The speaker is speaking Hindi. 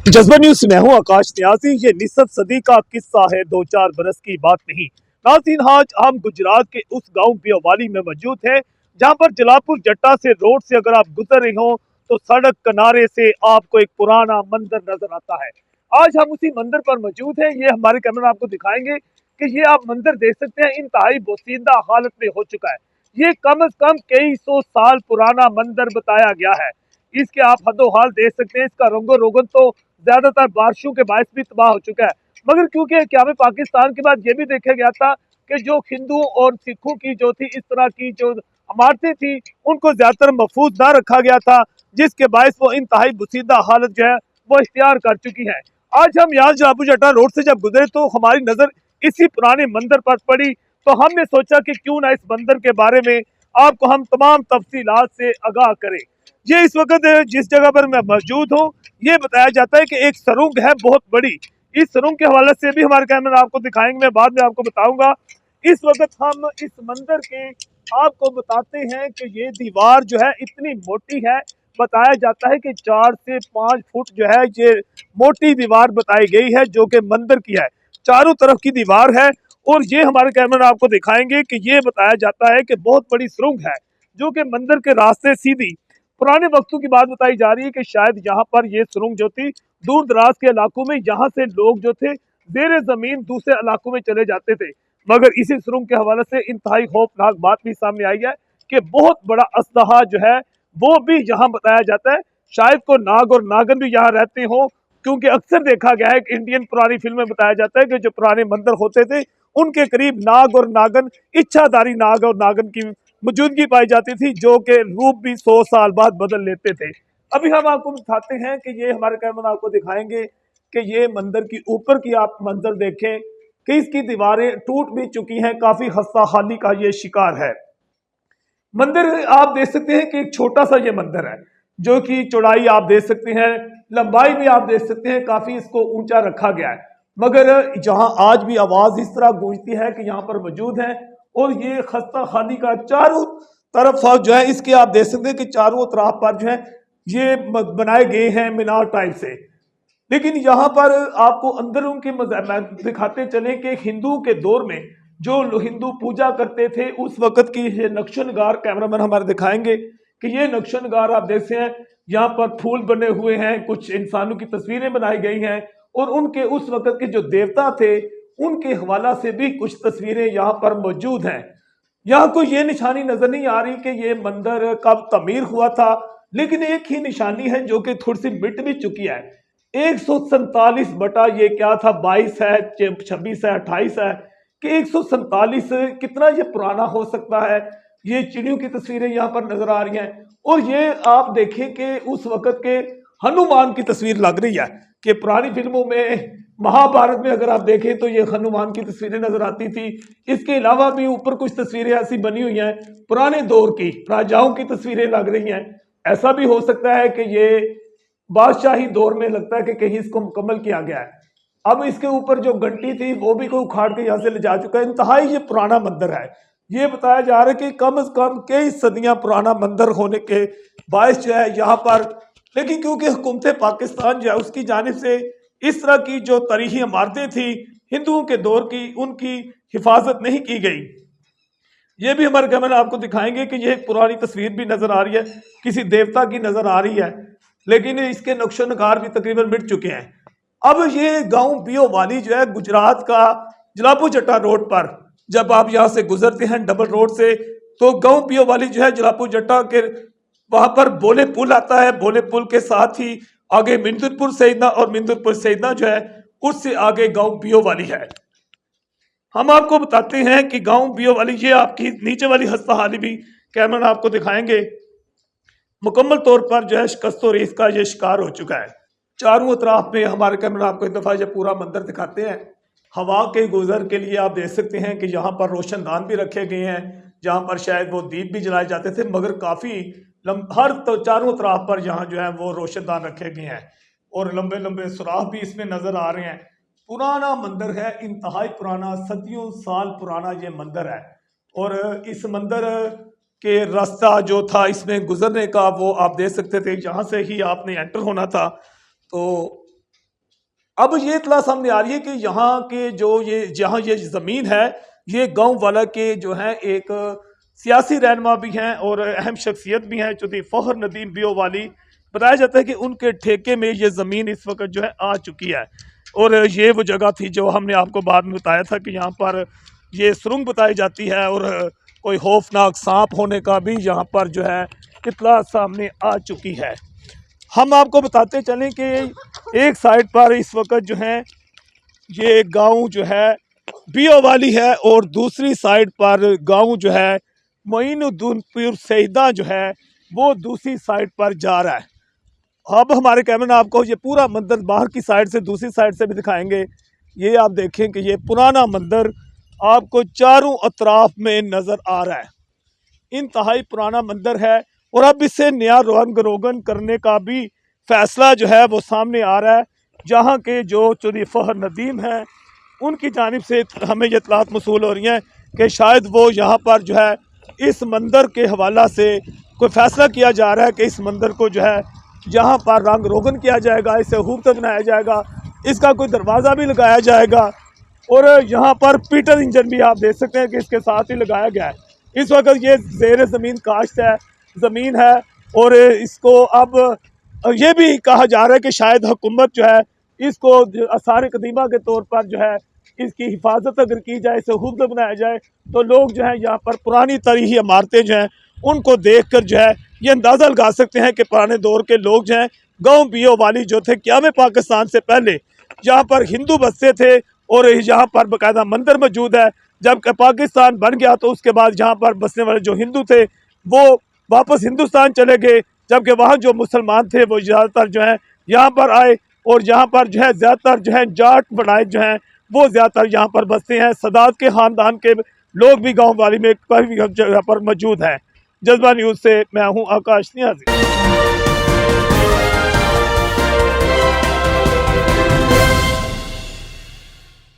जज्बा न्यूज में हूं आकाश न्याजी। ये निसफ सदी का किस्सा है, दो चार बरस की बात नहीं। नाज़रीन, आज हम गुजरात के उस गांव पियोवाली में मौजूद है जहां पर जलापुर जट्टा से रोड से अगर आप गुजर रहे हो तो सड़क किनारे से आपको एक पुराना मंदिर नजर आता है। आज हम उसी मंदिर पर मौजूद है। ये हमारे कैमरा आपको दिखाएंगे कि ये आप मंदिर देख सकते हैं, इंतहाई बोसीदा हालत में हो चुका है। ये कम से कम कई सौ साल पुराना मंदिर बताया गया है। इसके आप हदो हाल देख सकते हैं। इसका रंगो रोगन तो ज्यादातर बारिशों के बायस भी तबाह हो चुका है। मगर क्योंकि क्या में पाकिस्तान के बाद ये भी देखा गया था कि जो हिंदुओं और सिखों की जो थी इस तरह की जो इमारतें थी उनको ज्यादातर महफूज ना रखा गया था, जिसके बायस वो इंतहाई बुसीदा हालत जो है वो इख्तियार कर चुकी है। आज हम यहाँ जलापू जट्टा रोड से जब गुजरे तो हमारी नजर इसी पुराने मंदिर पर पड़ी, तो हमने सोचा कि क्यों ना इस मंदिर के बारे में आपको हम तमाम तफसीलात से आगाह करें। ये इस वक्त जिस जगह पर मैं मौजूद हूँ, ये बताया जाता है कि एक सुरंग है बहुत बड़ी। इस सुरंग के हवाले से भी हमारे कैमरा आपको दिखाएंगे, मैं बाद में आपको बताऊंगा। इस वक्त हम इस मंदिर के आपको बताते हैं कि ये दीवार जो है इतनी मोटी है, बताया जाता है कि 4 से 5 फुट जो है ये मोटी दीवार बताई गई है जो कि मंदिर की है। चारों तरफ की दीवार है और ये हमारे कैमरा आपको दिखाएंगे कि ये बताया जाता है कि बहुत बड़ी सुरंग है जो कि मंदिर के रास्ते सीधी पुराने वक्तों की बात बताई जा रही है कि शायद यहाँ पर ये सुरंग जो थी दूर दराज के इलाकों में, यहाँ से लोग जो थे जेर जमीन दूसरे इलाकों में चले जाते थे। मगर इसी सुरंग के हवाले से इंतहाई खौफनाक बात भी सामने आई है कि बहुत बड़ा असलहा जो है वो भी यहाँ बताया जाता है। शायद को नाग और नागन भी यहाँ रहते हो, क्योंकि अक्सर देखा गया है कि इंडियन पुरानी फिल्में बताया जाता है कि जो पुराने मंदिर होते थे उनके करीब नाग और नागन, इच्छाधारी नाग और नागन की मौजूदगी पाई जाती थी, जो कि रूप भी 100 साल बाद बदल लेते थे। अभी हम आपको दिखाते हैं कि ये हमारे कैमरा आपको दिखाएंगे कि ये मंदिर की ऊपर की आप मंजर देखें कि इसकी दीवारें टूट भी चुकी हैं, काफी खस्ता हाली का ये शिकार है। मंदिर आप देख सकते हैं कि एक छोटा सा ये मंदिर है जो कि चौड़ाई आप देख सकते हैं, लंबाई भी आप देख सकते हैं, काफी इसको ऊंचा रखा गया है। मगर जहां आज भी आवाज इस तरह गूंजती है कि यहाँ पर मौजूद है और ये खस्ता खानी का चारों तरफ जो है इसके आप देख सकते हैं कि चारों तरफ पर जो है ये बनाए गए हैं मीनार टाइप से। लेकिन यहाँ पर आपको अंदर उनके दिखाते चले कि हिंदुओं के दौर में जो हिंदू पूजा करते थे उस वक्त की ये नक्शनगार कैमरामैन हमारे दिखाएंगे कि ये नक्शनगार आप देखते हैं, यहाँ पर फूल बने हुए हैं, कुछ इंसानों की तस्वीरें बनाई गई हैं और उनके उस वक्त के जो देवता थे उनके हवाला से भी कुछ तस्वीरें यहाँ पर मौजूद हैं। यहाँ कोई ये निशानी नजर नहीं आ रही कि ये मंदिर कब तमीर हुआ था, लेकिन एक ही निशानी है जो कि थोड़ी सी मिट भी चुकी है। 147 बटा ये क्या था 22 है, 26 है, 28 है कि 147 कितना ये पुराना हो सकता है। ये चिड़ियों की तस्वीरें यहाँ पर नजर आ रही हैं और ये आप देखें कि उस वक्त के हनुमान की तस्वीर लग रही है कि पुरानी फिल्मों में महाभारत में अगर आप देखें तो ये हनुमान की तस्वीरें नजर आती थी। इसके अलावा भी ऊपर कुछ तस्वीरें ऐसी बनी हुई हैं पुराने दौर की, राजाओं की तस्वीरें लग रही हैं। ऐसा भी हो सकता है कि ये बादशाही दौर में लगता है कि कहीं इसको मुकम्मल किया गया है। अब इसके ऊपर जो घंटी थी वो भी कोई उखाड़ के यहाँ से ले जा चुका है। इंतहाई ये पुराना मंदिर है। ये बताया जा रहा है कि कम से कम कई सदियां पुराना मंदिर होने के बायस जो है यहाँ पर, लेकिन क्योंकि हुकूमत पाकिस्तान जो है उसकी जानिब से इस तरह की जो तारीखी इमारतें थी हिंदुओं के दौर की उनकी हिफाजत नहीं की गई। ये भी हमारे कैमरा आपको दिखाएंगे कि ये एक पुरानी तस्वीर भी नजर आ रही है, किसी देवता की नजर आ रही है, लेकिन इसके नक्शो नगार भी तकरीबन मिट चुके हैं। अब ये गांव पियोवाली जो है गुजरात का जलापू जट्टा रोड पर, जब आप यहाँ से गुजरते हैं डबल रोड से तो गांव पियोवाली जो है जलापू जट्टा के वहां पर बोले पुल आता है। बोले पुल के साथ ही आगे मिंदुरपुर सैदना और मिंदुरपुर सैदना जो है उससे आगे गांव पियोवाली है। हम आपको बताते हैं कि गांव पियोवाली, ये आपकी नीचे वाली हस्ता हाली भी कैमरा आपको दिखाएंगे, मुकम्मल तौर पर जो है शिकस्त और रेस का ये शिकार हो चुका है। चारों तरफ में हमारे कैमरा आपको एक दफा ये पूरा मंदिर दिखाते हैं। हवा के गुजर के लिए आप देख सकते हैं कि यहाँ पर रोशनदान भी रखे गए हैं, जहाँ पर शायद वो दीप भी जलाए जाते थे, मगर काफी हर तो चारों तरफ पर यहाँ जो है वो रोशनदान रखे गए हैं और लंबे लंबे सुराख भी इसमें नजर आ रहे हैं। पुराना मंदिर है, इंतहाई पुराना, सदियों साल पुराना ये मंदिर है। और इस मंदिर के रास्ता जो था इसमें गुजरने का वो आप देख सकते थे, यहाँ से ही आपने एंटर होना था। तो अब ये इतला सामने आ रही है कि यहाँ के जो ये जहाँ ये ज़मीन है, ये गांव वाला के जो है एक सियासी रहनुमा भी हैं और अहम शख्सियत भी हैं, चौधरी फ़खर नदीम बियो वाली। बताया जाता है कि उनके ठेके में ये ज़मीन इस वक्त जो है आ चुकी है और ये वो जगह थी जो हमने आपको बाद में बताया था कि यहाँ पर ये सुरंग बताई जाती है और कोई खौफनाक सांप होने का भी यहाँ पर जो है इतला सामने आ चुकी है। हम आपको बताते चलें कि एक साइड पर इस वक्त जो है ये गांव जो है बियो वाली है और दूसरी साइड पर गांव जो है मोइनुद्दीनपुर सईदा जो है वो दूसरी साइड पर जा रहा है। अब हमारे कैमरा आपको ये पूरा मंदिर बाहर की साइड से दूसरी साइड से भी दिखाएंगे। ये आप देखें कि ये पुराना मंदिर आपको चारों अतराफ में नज़र आ रहा है, इंतहाई पुराना मंदिर है और अब इसे नया रंग रोगन करने का भी फैसला जो है वो सामने आ रहा है। जहाँ के जो चौधरी फ़खर नदीम हैं उनकी जानिब से हमें ये इत्तलात मसूल हो रही हैं कि शायद वो यहाँ पर जो है इस मंदिर के हवाला से कोई फ़ैसला किया जा रहा है कि इस मंदिर को जो है यहाँ पर रंग रोगन किया जाएगा, इसे खूबसूरत बनाया जाएगा, इसका कोई दरवाज़ा भी लगाया जाएगा और यहाँ पर पीटर इंजन भी आप देख सकते हैं कि इसके साथ ही लगाया गया है। इस वक्त ये ज़ेर ज़मीन काश्त है ज़मीन है और इसको अब ये भी कहा जा रहा है कि शायद हुकूमत जो है इसको आसार कदीमा के तौर पर जो है इसकी हिफाजत अगर की जाए, इसे खूबसूरत बनाया जाए तो लोग जो है यहाँ पर पुरानी तरीही इमारतें जो हैं उनको देख कर जो है ये अंदाज़ा लगा सकते हैं कि पुराने दौर के लोग जो हैं गाँव बियो वाली जो थे क़याम पाकिस्तान से पहले यहाँ पर हिंदू बसते थे और यहाँ पर बाकायदा मंदिर मौजूद है। जब पाकिस्तान बन गया तो उसके बाद यहाँ पर बसने वाले जो हिंदू थे वो वापस हिंदुस्तान चले गए, जबकि वहाँ जो मुसलमान थे वो ज़्यादातर जो है यहाँ पर आए और यहाँ पर जो है ज़्यादातर जो है जाट बनाए जो हैं वो ज़्यादातर यहाँ पर बसते हैं। सदात के ख़ानदान के लोग भी गाँव वाली में काफ़ी जगह पर मौजूद हैं। जज्बा न्यूज़ से मैं हूँ आकाश नियाज़ी।